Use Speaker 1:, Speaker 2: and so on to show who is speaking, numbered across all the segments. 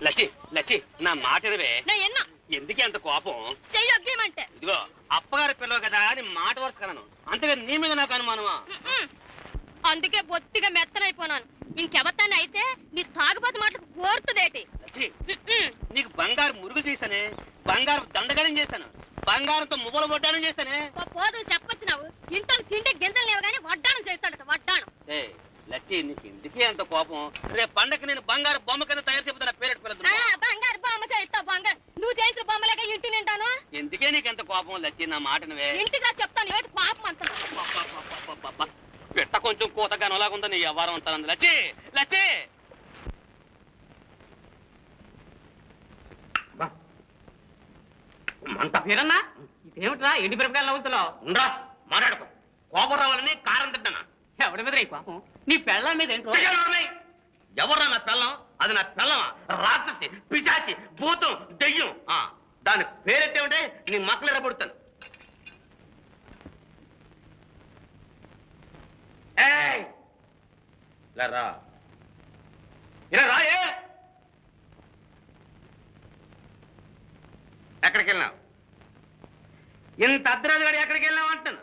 Speaker 1: లచ్చి లచ్చి నా మాట ఎందుకే అంత కోపం? ఇదిగో అప్పగారి పిల్లవ కదా అని మాట వరుస కలను, అంతేగాని నీ మీద నాకు అనుమానమా?
Speaker 2: అందుకే బొత్తిగా మెత్తనైపోనాను. ఇంకెవరిని అయితే నీ తాగుబోతు మాటలకు కోరుతుందేటి?
Speaker 1: నీకు బంగారు మురుగు చేస్తానే, బంగారు దండగడం చేస్తాను, బంగారంతో మువ్వలు వడ్డానం చేస్తానే.
Speaker 2: పోదు చెప్పొచ్చినావు. ఇంట్లో తిండి గింజలు లేవు గానీ వడ్డానం చేస్తాడట, వడ్డానం.
Speaker 1: లచ్చి నీకు ఎందుకే అంత కోపం? రేపు పండగ నేను బంగారు బొమ్మ కింద తయారు చెబుతున్నా పేరెట్ పిల్లలు.
Speaker 2: బంగారు బొమ్మ చేస్తావు, బంగారు నువ్వు చేసిన బొమ్మలేక ఇంటి నింటాను.
Speaker 1: ఎందుకే నీకు ఎంత కోపం లచ్చి? నా మాటనువే.
Speaker 2: ఇంటిగా చెప్తాను, ఏటి పాపం అంత
Speaker 1: పెట్ట కొంచెం కోతగా నొలాగుందా నీ వ్యవహారం అంతా. లచ్చి లచ్చి
Speaker 3: అంత పేరన్నా ఇదేమిట్రా ఎండి మిరపకాయలు నవ్వుతున్నావు?
Speaker 1: ఉండరా మాట్లాడుకో. కోపం రావాలని కారం తింటానా?
Speaker 3: ఎవడి మీద పాపం? నీ పెళ్ళ మీద ఏంటో.
Speaker 1: ఎవర్రా నా పెళ్ళం? అది నా పెళ్ళమా? రాక్షసి, పిశాచి, భూతం, దెయ్యం. దాని పేరెట్టేమిటే నీ మక్కలు ఎరబడుతాను. రా ఇలా రాయే. ఎక్కడికి వెళ్ళినావు? ఇంత అర్ధరాజు గారు ఎక్కడికి వెళ్ళావు అంటాను.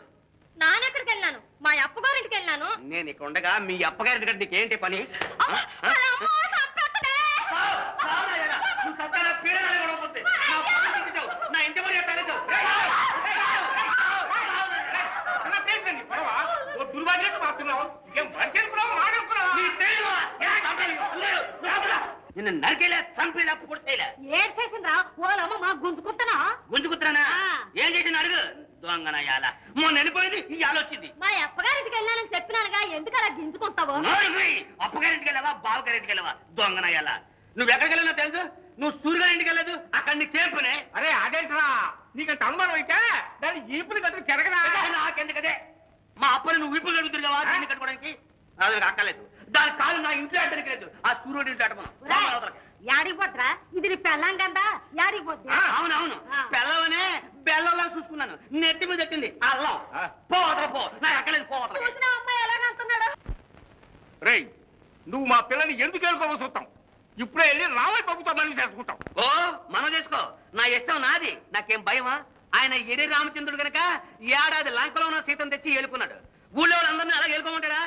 Speaker 2: నానెక్కడికి వెళ్ళాను? మా అప్పగారింటికి వెళ్ళాను.
Speaker 1: నేను ఇక్కడ ఉండగా మీ అప్పగారి దగ్గర నీకేంటి పని? నిన్ను నరికేలే చంపేలా పొడిచేలా.
Speaker 2: ఏం చేసిందా? ఓలమ్మ మా గుంజుకుత్తనా?
Speaker 1: గుంజుకుతున్నానా? ఏం చేసిన అడుగు. దొంగనయాల మొన్న వెళ్ళిపోయింది, ఈ ఆలోచింది.
Speaker 2: మా అప్పగారింటికి వెళ్ళానని చెప్పినానుగా, ఎందుకు అలా గింజుకొస్తావు?
Speaker 1: అప్పగారింటికి వెళ్ళావా, బావగారింటికి వెళ్ళావా? దొంగనయాల నువ్వు ఎక్కడికి వెళ్ళావు తెలుసు? నువ్వు సూర్యగారింటికి వెళ్ళదు, అక్కడ నీ చేపనే.
Speaker 3: అరే అదేంట్రా, నీకంత అనుమానం అయితే దాన్ని ఈపుని కట్టుకు తిరగదా?
Speaker 1: నాకెందుకదే? మా అప్పని నువ్వు విప్పులు కడుగుతురు కదా దీన్ని కట్టుకోవడానికి. అది అక్కర్లేదు. దాని కాలు నా ఇంట్లో అడ్డానికి లేదు, ఆ సూర్యుడి ఇంట్లో అడపను.
Speaker 2: యాడిపోతురా? ఇది నీ పెళ్ళాం కదా, యాడిపోద్ది?
Speaker 1: అవునవును, పెళ్ళవనే బెల్లంలా చూసుకున్నాను, నెత్తి మీద పెట్టింది అల్లం. పోవతల పో, నాకు అక్కర్లేదు, పోవతల.
Speaker 2: అమ్మాయి ఎలాగంటున్నాడు?
Speaker 3: రేయ్, నువ్వు మా పిల్లని ఎందుకు వెళ్ళుకోవాల్సి వస్తాం? ఇప్పుడే వెళ్ళి రామయ్య బాబుతో మనం చేసుకుంటాం.
Speaker 1: ఓ మనం చేసుకో, నా ఇష్టం నాది, నాకేం భయమా? ఆయన ఎరి రామచంద్రుడు గనక ఏడాది లంకలో ఉన్న సీతను తెచ్చి ఏలుకున్నాడు. ఊళ్ళో వాళ్ళందరినీ అలా ఏలుకోమంటాడా?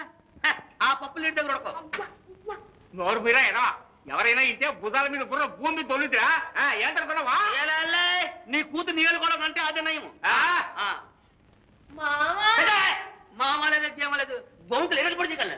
Speaker 1: ఆ పప్పు నీటి దగ్గర ఉడకో.
Speaker 3: నోరు మీరా ఎనవా? ఎవరైనా ఇంటే భుజాల మీద గుర్ర భూమి తొలిదిరా ఏంటనుకున్నావా?
Speaker 1: నీ కూతురు నీ ఏలుకోవడం అంటే అదే నయం. మామలేదు, ఏమలేదు, బొంకులు ఎక్కడ పొడిచి కల్లా